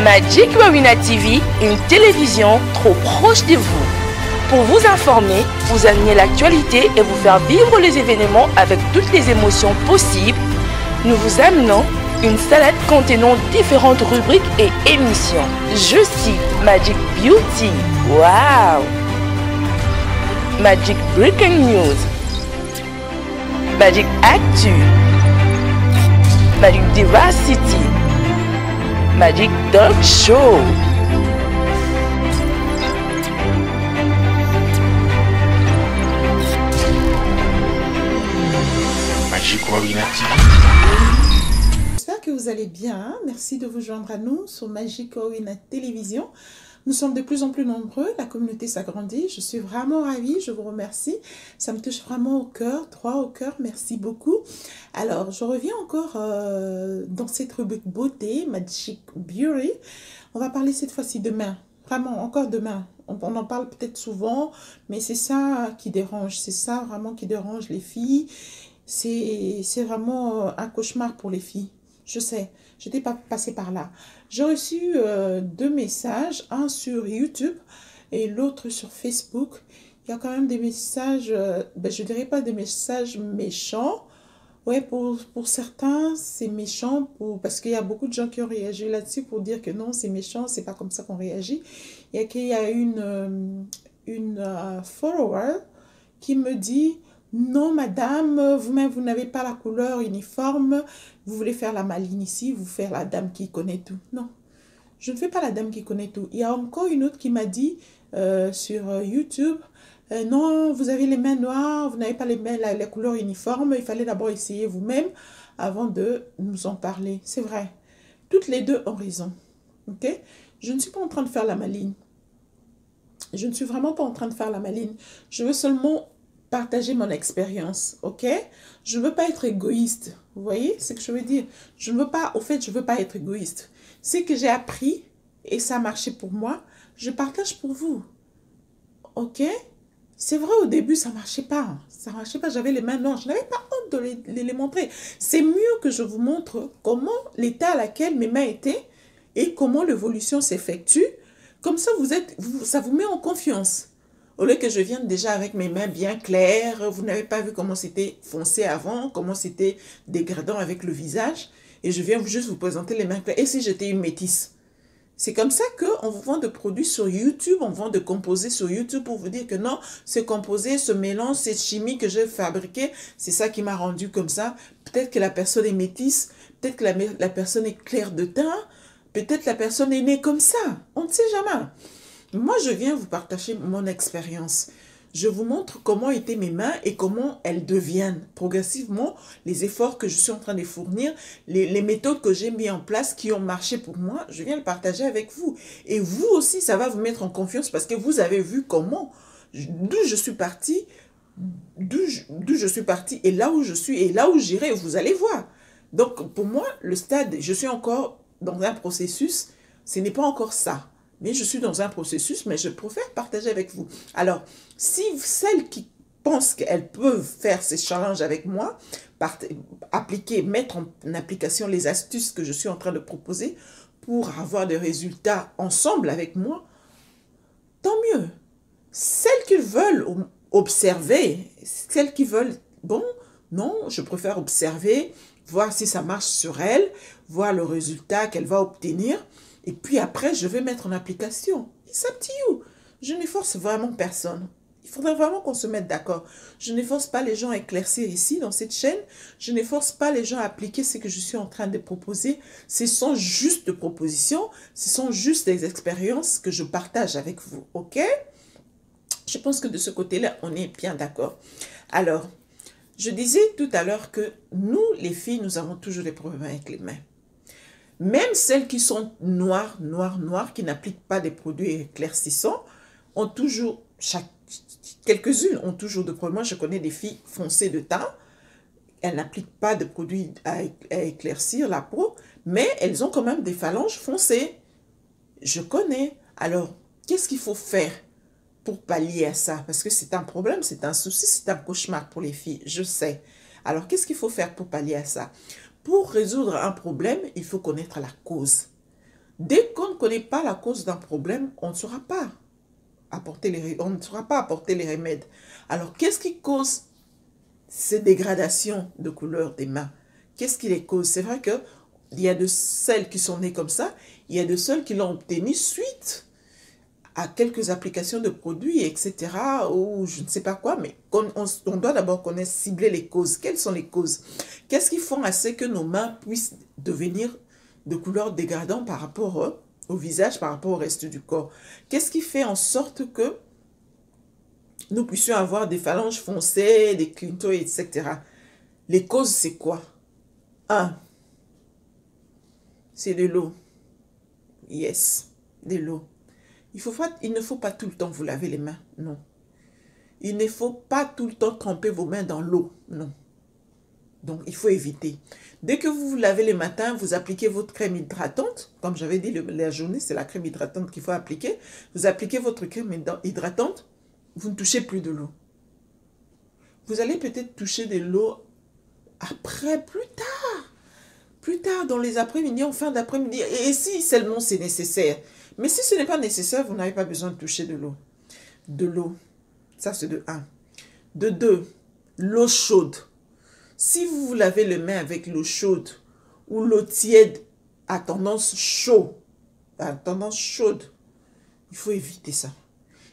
Magic Warrior TV, une télévision trop proche de vous. Pour vous informer, vous amener l'actualité et vous faire vivre les événements avec toutes les émotions possibles, nous vous amenons une salade contenant différentes rubriques et émissions. Je cite Magic Beauty, wow! Magic Breaking News, Magic Actu, Magic Diversity, Magic Talk Show. Magic Warrior TV. J'espère que vous allez bien. Merci de vous joindre à nous sur Magic Warrior Télévision. Nous sommes de plus en plus nombreux, la communauté s'agrandit. Je suis vraiment ravie, je vous remercie. Ça me touche vraiment au cœur, droit au cœur. Merci beaucoup. Alors, je reviens encore dans cette rubrique beauté, Magic Beauty. On va parler cette fois-ci demain. Vraiment, encore demain. On en parle peut-être souvent, mais c'est ça qui dérange. C'est ça vraiment qui dérange les filles. C'est vraiment un cauchemar pour les filles. Je sais, je n'étais pas passée par là. J'ai reçu deux messages, un sur YouTube et l'autre sur Facebook. Il y a quand même des messages, je dirais pas des messages méchants. Ouais, pour certains, c'est méchant parce qu'il y a beaucoup de gens qui ont réagi là-dessus pour dire que non, c'est méchant, c'est pas comme ça qu'on réagit. Il y a une follower qui me dit... Non, madame, vous-même, vous n'avez pas la couleur uniforme. Vous voulez faire la maline ici, vous faites la dame qui connaît tout. Non, je ne fais pas la dame qui connaît tout. Il y a encore une autre qui m'a dit sur YouTube, non, vous avez les mains noires, vous n'avez pas les mains, la couleur uniforme. Il fallait d'abord essayer vous-même avant de nous en parler. C'est vrai. Toutes les deux ont raison. Ok? Je ne suis pas en train de faire la maline. Je ne suis vraiment pas en train de faire la maline. Je veux seulement... partager mon expérience, ok? Je ne veux pas être égoïste, vous voyez ce que je veux dire? Je ne veux pas, au fait, je ne veux pas être égoïste. Ce que j'ai appris, et ça a marché pour moi, je partage pour vous, ok? C'est vrai, au début, ça ne marchait pas. Ça ne marchait pas, j'avais les mains noires. Je n'avais pas honte de les montrer. C'est mieux que je vous montre comment l'état à laquelle mes mains étaient et comment l'évolution s'effectue. Comme ça, ça vous met en confiance. Au lieu que je vienne déjà avec mes mains bien claires, vous n'avez pas vu comment c'était foncé avant, comment c'était dégradant avec le visage. Et je viens juste vous présenter les mains claires. Et si j'étais une métisse? C'est comme ça qu'on vous vend de produits sur YouTube, on vend de composés sur YouTube pour vous dire que non, ce composé, ce mélange, cette chimie que j'ai fabriquée, c'est ça qui m'a rendu comme ça. Peut-être que la personne est métisse, peut-être que la personne est claire de teint, peut-être la personne est née comme ça. On ne sait jamais. Moi, je viens vous partager mon expérience. Je vous montre comment étaient mes mains et comment elles deviennent progressivement les efforts que je suis en train de fournir, les méthodes que j'ai mis en place qui ont marché pour moi. Je viens le partager avec vous. Et vous aussi, ça va vous mettre en confiance parce que vous avez vu comment, d'où je suis partie, et là où je suis et là où j'irai, vous allez voir. Donc, pour moi, le stade, je suis encore dans un processus, ce n'est pas encore ça. Mais je suis dans un processus, mais je préfère partager avec vous. Alors, si celles qui pensent qu'elles peuvent faire ces challenges avec moi, mettre en application les astuces que je suis en train de proposer pour avoir des résultats ensemble avec moi, tant mieux. Celles qui veulent observer, celles qui veulent, bon, non, je préfère observer, voir si ça marche sur elles, voir le résultat qu'elle va obtenir. Et puis après, je vais mettre en application. It's up to you. Je ne force vraiment personne. Il faudrait vraiment qu'on se mette d'accord. Je ne force pas les gens à éclaircir ici, dans cette chaîne. Je ne force pas les gens à appliquer ce que je suis en train de proposer. Ce sont juste des propositions. Ce sont juste des expériences que je partage avec vous. OK? Je pense que de ce côté-là, on est bien d'accord. Alors, je disais tout à l'heure que nous, les filles, nous avons toujours des problèmes avec les mains. Même celles qui sont noires, qui n'appliquent pas des produits éclaircissants, ont toujours, quelques-unes ont toujours de problèmes. Moi, je connais des filles foncées de teint, elles n'appliquent pas de produits à éclaircir la peau, mais elles ont quand même des phalanges foncées. Je connais. Alors, qu'est-ce qu'il faut faire pour pallier à ça? Parce que c'est un problème, c'est un souci, c'est un cauchemar pour les filles, je sais. Alors, qu'est-ce qu'il faut faire pour pallier à ça? Pour résoudre un problème, il faut connaître la cause. Dès qu'on ne connaît pas la cause d'un problème, on ne saura pas apporter les remèdes. Alors, qu'est-ce qui cause ces dégradations de couleur des mains? Qu'est-ce qui les cause? C'est vrai qu'il y a de celles qui sont nées comme ça, il y a de celles qui l'ont obtenu suite à quelques applications de produits, etc., ou je ne sais pas quoi, mais on doit d'abord connaître, cibler les causes. Quelles sont les causes? Qu'est-ce qui font à ce que nos mains puissent devenir de couleur dégradante par rapport au visage, par rapport au reste du corps? Qu'est-ce qui fait en sorte que nous puissions avoir des phalanges foncées, des clintos, etc. Les causes, c'est quoi? 1. C'est de l'eau. Yes, de l'eau. Il ne faut pas tout le temps vous laver les mains, non. Il ne faut pas tout le temps tremper vos mains dans l'eau, non. Donc, il faut éviter. Dès que vous vous lavez le matin, vous appliquez votre crème hydratante. Comme j'avais dit, la journée, c'est la crème hydratante qu'il faut appliquer. Vous appliquez votre crème hydratante, vous ne touchez plus de l'eau. Vous allez peut-être toucher de l'eau après, plus tard dans les après-midi, en fin d'après-midi. Et si seulement c'est nécessaire. Mais si ce n'est pas nécessaire, vous n'avez pas besoin de toucher de l'eau. De l'eau, ça c'est de 1. De 2, l'eau chaude. Si vous vous lavez les mains avec l'eau chaude ou l'eau tiède à tendance chaude, il faut éviter ça.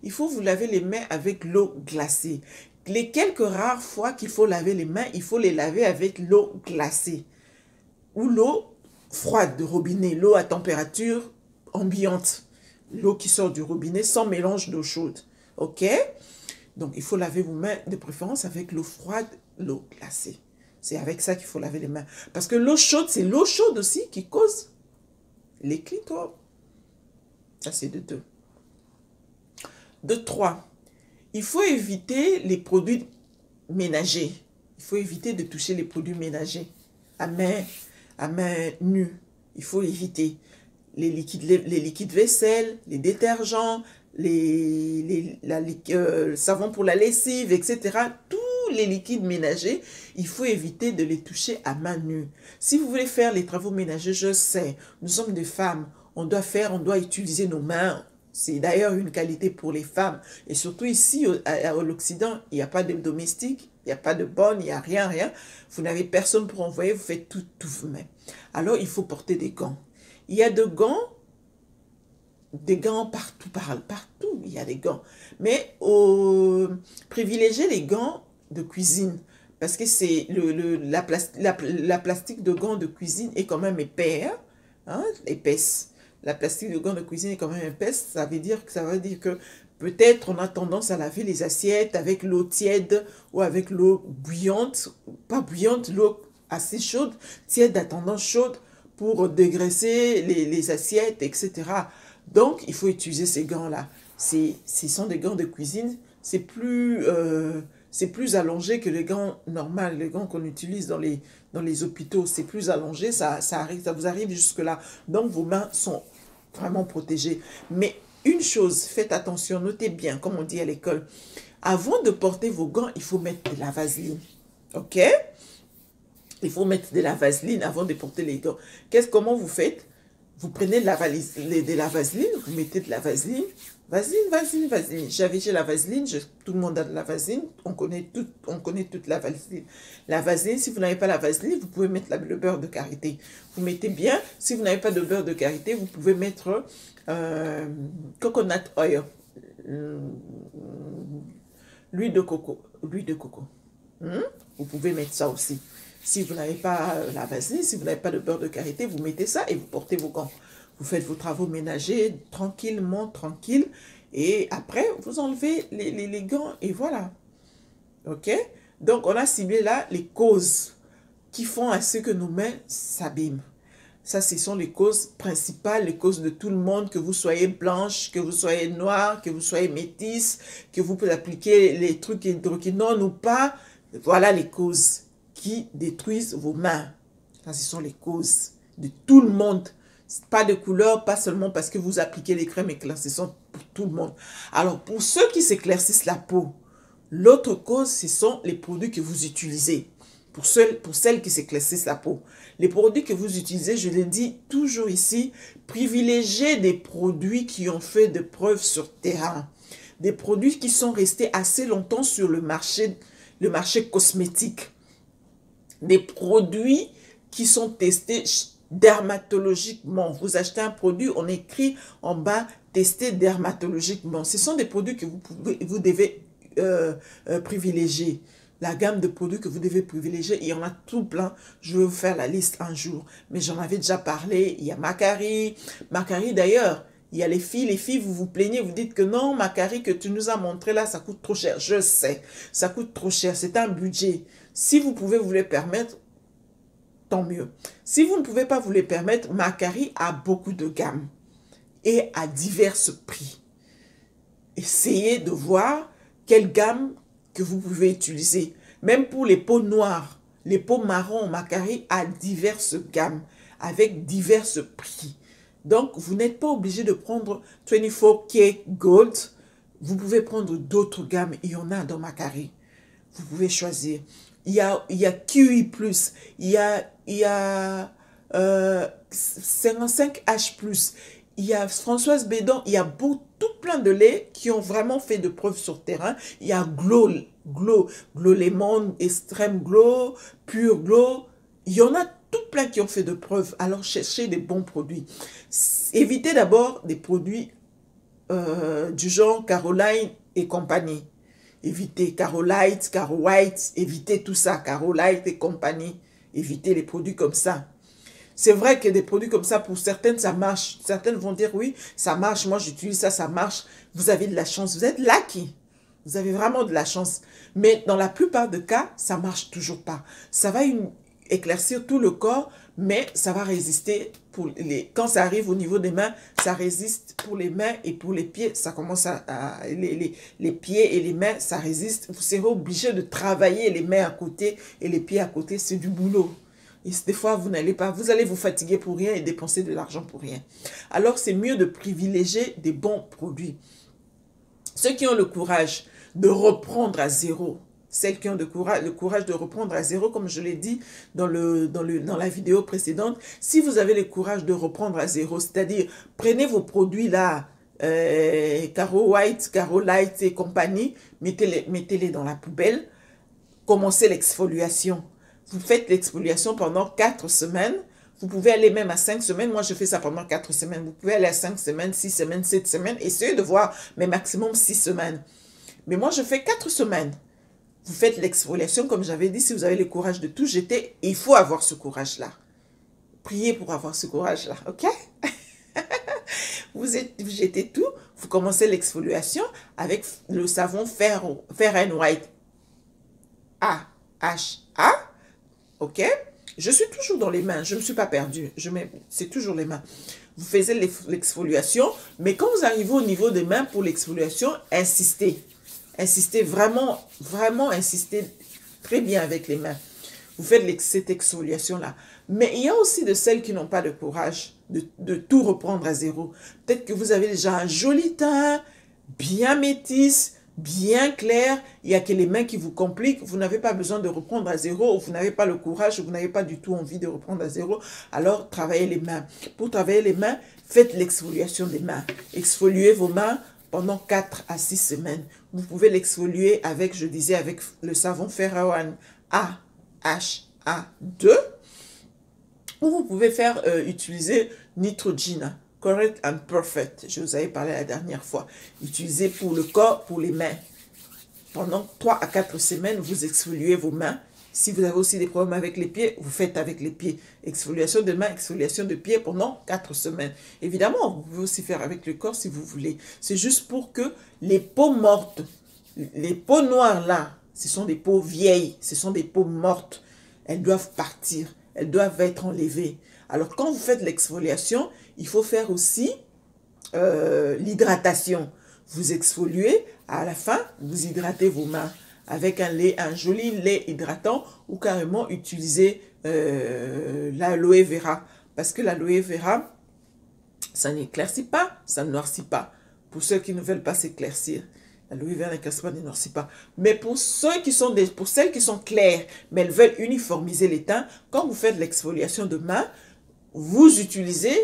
Il faut vous laver les mains avec l'eau glacée. Les quelques rares fois qu'il faut laver les mains, il faut les laver avec l'eau glacée. Ou l'eau froide de robinet, l'eau à température ambiante. L'eau qui sort du robinet sans mélange d'eau chaude. Ok? Donc, il faut laver vos mains de préférence avec l'eau froide, l'eau glacée. C'est avec ça qu'il faut laver les mains. Parce que l'eau chaude, c'est l'eau chaude aussi qui cause les clitos. Ça, c'est de 2. De 3, il faut éviter les produits ménagers. Il faut éviter de toucher les produits ménagers à main nue. Il faut éviter les liquides vaisselle, les détergents, savon pour la lessive, etc. Tous les liquides ménagers, il faut éviter de les toucher à main nue. Si vous voulez faire les travaux ménagers, je sais, nous sommes des femmes, on doit utiliser nos mains. C'est d'ailleurs une qualité pour les femmes. Et surtout ici, à l'Occident, il n'y a pas de domestique, il n'y a pas de bonne, il n'y a rien. Vous n'avez personne pour envoyer, vous faites tout vous-même. Alors, il faut porter des gants. Il y a des gants partout, il y a des gants. Mais privilégiez les gants de cuisine. Parce que c'est la plastique de gants de cuisine est quand même épaisse. La plastique de gants de cuisine est quand même épaisse. Ça veut dire que peut-être on a tendance à laver les assiettes avec l'eau tiède ou avec l'eau bouillante. Pas bouillante, l'eau assez chaude, tiède à tendance chaude pour dégraisser les assiettes, etc. Donc, il faut utiliser ces gants-là. Ce sont des gants de cuisine. C'est plus allongé que les gants normaux, les gants qu'on utilise dans les hôpitaux. C'est plus allongé, ça vous arrive jusque-là. Donc, vos mains sont vraiment protégées. Mais une chose, faites attention, notez bien, comme on dit à l'école. Avant de porter vos gants, il faut mettre de la vaseline. OK? Il faut mettre de la vaseline avant de porter les gants. Comment vous faites? Vous prenez de la vaseline, vous mettez de la vaseline. Vaseline. J'ai la vaseline, tout le monde a de la vaseline. On connaît toute la vaseline. La vaseline, si vous n'avez pas la vaseline, vous pouvez mettre le beurre de karité. Vous mettez bien. Si vous n'avez pas de beurre de karité, vous pouvez mettre coconut oil. L'huile de coco. Vous pouvez mettre ça aussi. Si vous n'avez pas la vaseline, si vous n'avez pas de beurre de karité, vous mettez ça et vous portez vos gants. Vous faites vos travaux ménagers tranquillement. Et après, vous enlevez les gants et voilà. OK? Donc, on a ciblé là les causes qui font à ce que nos mains s'abîment. Ça, ce sont les causes principales, les causes de tout le monde, que vous soyez blanche, que vous soyez noire, que vous soyez métisse, que vous pouvez appliquer les trucs hydroquinone ou pas. Voilà les causes qui détruisent vos mains. Ça, ce sont les causes de tout le monde. Pas de couleur, pas seulement parce que vous appliquez les crèmes éclaircissantes pour tout le monde. Alors, pour ceux qui s'éclaircissent la peau, l'autre cause, ce sont les produits que vous utilisez. pour celles qui s'éclaircissent la peau. Les produits que vous utilisez, je l'ai dit toujours ici, privilégiez des produits qui ont fait de preuves sur terrain. Des produits qui sont restés assez longtemps sur le marché cosmétique. Des produits qui sont testés dermatologiquement. Vous achetez un produit, on écrit en bas « testé dermatologiquement ». Ce sont des produits que vous devez privilégier. La gamme de produits que vous devez privilégier, il y en a tout plein. Je vais vous faire la liste un jour. Mais j'en avais déjà parlé. Il y a Macari. Macari d'ailleurs, il y a les filles, vous vous plaignez, vous dites que non, Macari, que tu nous as montré là, ça coûte trop cher. Je sais, ça coûte trop cher. C'est un budget. Si vous pouvez vous les permettre, tant mieux. Si vous ne pouvez pas vous les permettre, Macari a beaucoup de gammes et à divers prix. Essayez de voir quelle gamme que vous pouvez utiliser. Même pour les peaux noires, les peaux marron, Macari a diverses gammes avec divers prix. Donc, vous n'êtes pas obligé de prendre 24K Gold. Vous pouvez prendre d'autres gammes. Il y en a dans Macari. Vous pouvez choisir. Il y a QI+, il y a 55H+, il y a Françoise Bédon, il y a tout plein de laits qui ont vraiment fait de preuves sur terrain. Il y a Glow Lemon, Extreme Glow, Pure Glow. Il y en a tout plein qui ont fait de preuves. Alors, cherchez des bons produits. Évitez d'abord des produits du genre Caroline et compagnie. Évitez Carolite, Caro White, évitez tout ça, Carolite et compagnie. Évitez les produits comme ça. C'est vrai que des produits comme ça, pour certaines, ça marche. Certaines vont dire, oui, ça marche, moi j'utilise ça, ça marche. Vous avez de la chance, vous êtes lucky. Vous avez vraiment de la chance. Mais dans la plupart des cas, ça ne marche toujours pas. Ça va éclaircir tout le corps, mais ça va résister quand ça arrive au niveau des mains, ça résiste pour les mains et pour les pieds. Ça commence les pieds et les mains, ça résiste. Vous serez obligé de travailler les mains à côté et les pieds à côté. C'est du boulot. Et des fois, vous allez vous fatiguer pour rien et dépenser de l'argent pour rien. Alors, c'est mieux de privilégier des bons produits. Ceux qui ont le courage de reprendre à zéro, celles qui ont le courage de reprendre à zéro, comme je l'ai dit dans la vidéo précédente, si vous avez le courage de reprendre à zéro, c'est-à-dire, prenez vos produits là, Caro White, Caro Light et compagnie, mettez-les dans la poubelle, commencez l'exfoliation. Vous faites l'exfoliation pendant 4 semaines, vous pouvez aller même à 5 semaines, moi je fais ça pendant 4 semaines, vous pouvez aller à 5 semaines, 6 semaines, 7 semaines, essayez de voir, mais maximum 6 semaines. Mais moi je fais 4 semaines. Vous faites l'exfoliation, comme j'avais dit, si vous avez le courage de tout jeter, il faut avoir ce courage-là. Priez pour avoir ce courage-là, ok? Vous jetez tout, vous commencez l'exfoliation avec le savon Fair and White. A-H-A, ok? Je suis toujours dans les mains, je ne me suis pas perdue, c'est toujours les mains. Vous faites l'exfoliation, mais quand vous arrivez au niveau des mains pour l'exfoliation, insistez. Insistez vraiment, vraiment insistez très bien avec les mains. Vous faites cette exfoliation-là. Mais il y a aussi de celles qui n'ont pas de courage de tout reprendre à zéro. Peut-être que vous avez déjà un joli teint, bien métis, bien clair. Il n'y a que les mains qui vous compliquent. Vous n'avez pas besoin de reprendre à zéro, ou vous n'avez pas le courage, ou vous n'avez pas du tout envie de reprendre à zéro. Alors, travaillez les mains. Pour travailler les mains, faites l'exfoliation des mains. Exfoliez vos mains pendant 4 à 6 semaines. Vous pouvez l'exfolier avec, je disais, avec le savon Ferroan AHA2. Ou vous pouvez utiliser Neutrogena, Correct and Perfect. Je vous avais parlé la dernière fois. Utilisez pour le corps, pour les mains. Pendant 3 à 4 semaines, vous exfoliez vos mains. Si vous avez aussi des problèmes avec les pieds, vous faites avec les pieds. Exfoliation de mains, exfoliation de pieds pendant 4 semaines. Évidemment, vous pouvez aussi faire avec le corps si vous voulez. C'est juste pour que les peaux mortes, les peaux noires là, ce sont des peaux vieilles, ce sont des peaux mortes. Elles doivent partir, elles doivent être enlevées. Alors quand vous faites l'exfoliation, il faut faire aussi l'hydratation. Vous exfoliez, à la fin, vous hydratez vos mains avec un joli lait hydratant, ou carrément utiliser l'aloe vera. Parce que l'aloe vera, ça n'éclaircit pas, ça ne noircit pas. Pour ceux qui ne veulent pas s'éclaircir. L'aloe vera n'éclaircit pas, n'énoircit pas. Mais pour celles qui sont claires, mais elles veulent uniformiser les teints, quand vous faites l'exfoliation de main, vous utilisez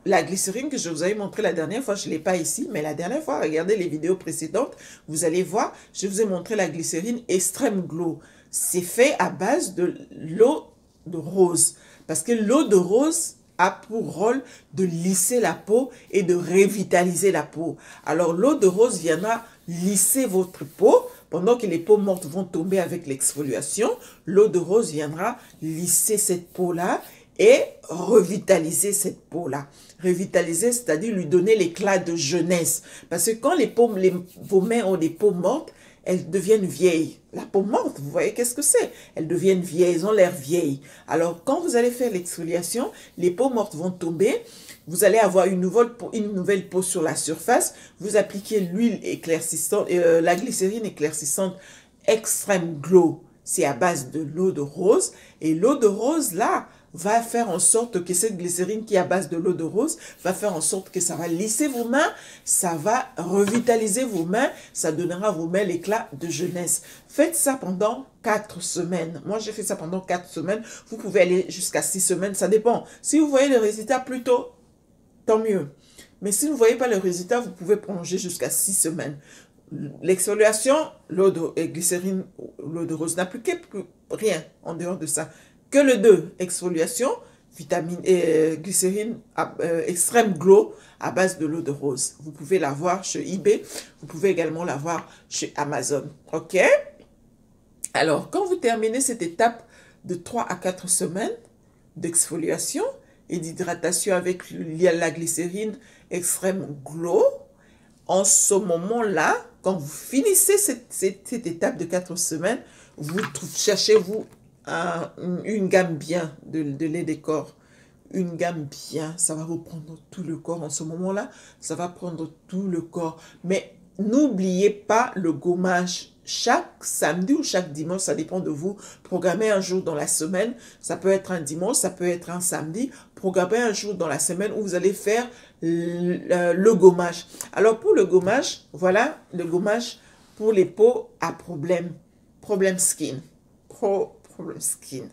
la glycérine que je vous avais montré la dernière fois. Je ne l'ai pas ici, mais la dernière fois, regardez les vidéos précédentes, vous allez voir, je vous ai montré la glycérine Extreme Glow. C'est fait à base de l'eau de rose. Parce que l'eau de rose a pour rôle de lisser la peau et de revitaliser la peau. Alors l'eau de rose viendra lisser votre peau. Pendant que les peaux mortes vont tomber avec l'exfoliation, l'eau de rose viendra lisser cette peau-là et revitaliser cette peau-là. Revitaliser, c'est-à-dire lui donner l'éclat de jeunesse. Parce que quand vos mains ont des peaux mortes, elles deviennent vieilles. La peau morte, vous voyez qu'est-ce que c'est? Elles deviennent vieilles, elles ont l'air vieilles. Alors, quand vous allez faire l'exfoliation, les peaux mortes vont tomber. Vous allez avoir une nouvelle peau sur la surface. Vous appliquez l'huile éclaircissante, la glycérine éclaircissante Extreme Glow. C'est à base de l'eau de rose. Et l'eau de rose, là, va faire en sorte que cette glycérine qui est à base de l'eau de rose va faire en sorte que ça va lisser vos mains, ça va revitaliser vos mains, ça donnera à vos mains l'éclat de jeunesse. Faites ça pendant 4 semaines. Moi, j'ai fait ça pendant 4 semaines. Vous pouvez aller jusqu'à 6 semaines, ça dépend. Si vous voyez le résultat plus tôt, tant mieux. Mais si vous ne voyez pas le résultat, vous pouvez prolonger jusqu'à 6 semaines. L'exfoliation, l'eau de glycérine, l'eau de rose, n'appliquez plus rien en dehors de ça. Que le 2, exfoliation, glycérine Extreme Glow à base de l'eau de rose. Vous pouvez la voir chez eBay, vous pouvez également la voir chez Amazon. Ok? Alors, quand vous terminez cette étape de 3 à 4 semaines d'exfoliation et d'hydratation avec la glycérine Extreme Glow, en ce moment-là, quand vous finissez cette étape de 4 semaines, cherchez-vous une gamme bien de lait de corps. Une gamme bien, ça va vous prendre tout le corps en ce moment-là. Ça va prendre tout le corps. Mais n'oubliez pas le gommage. Chaque samedi ou chaque dimanche, ça dépend de vous. Programmez un jour dans la semaine. Ça peut être un dimanche, ça peut être un samedi. Programmez un jour dans la semaine où vous allez faire le gommage. Alors pour le gommage, voilà le gommage pour les peaux à problème. Problème skin. Problem skin.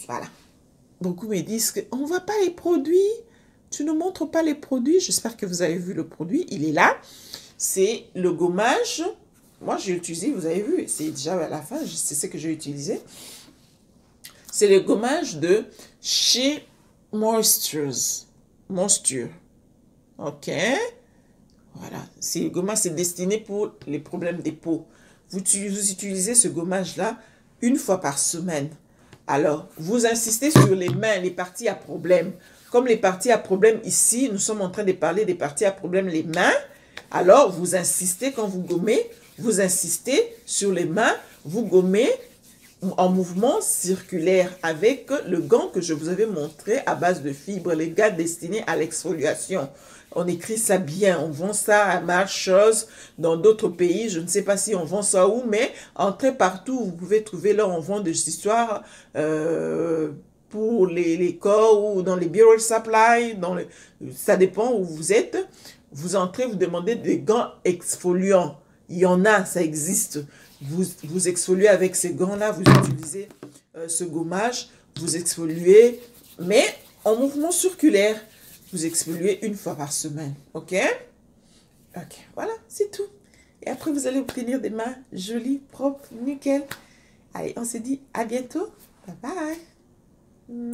Voilà. Beaucoup me disent qu'on ne voit pas les produits. Tu ne montres pas les produits. J'espère que vous avez vu le produit. Il est là. C'est le gommage. Moi, j'ai utilisé, vous avez vu, c'est déjà à la fin, c'est ce que j'ai utilisé. C'est le gommage de chez Moisture. Ok. Voilà. Le gommage, c'est destiné pour les problèmes des peaux. Vous utilisez ce gommage-là une fois par semaine. Alors, vous insistez sur les mains, les parties à problème. Comme les parties à problème ici, nous sommes en train de parler des parties à problème, les mains. Alors, vous insistez quand vous gommez, vous insistez sur les mains, vous gommez en mouvement circulaire avec le gant que je vous avais montré à base de fibres, les gants destinés à l'exfoliation. On écrit ça bien, on vend ça à Marshall's, dans d'autres pays, je ne sais pas si on vend ça où, mais entrez partout, vous pouvez trouver là, on vend des histoires pour les corps ou dans les Bureau Supply, ça dépend où vous êtes. Vous entrez, vous demandez des gants exfoliants. Il y en a, ça existe. Vous exfoliez avec ces gants-là, vous utilisez ce gommage, vous exfoliez, mais en mouvement circulaire. Vous exfoliez une fois par semaine, ok? Ok, voilà, c'est tout. Et après, vous allez obtenir des mains jolies, propres, nickel. Allez, on se dit à bientôt. Bye bye.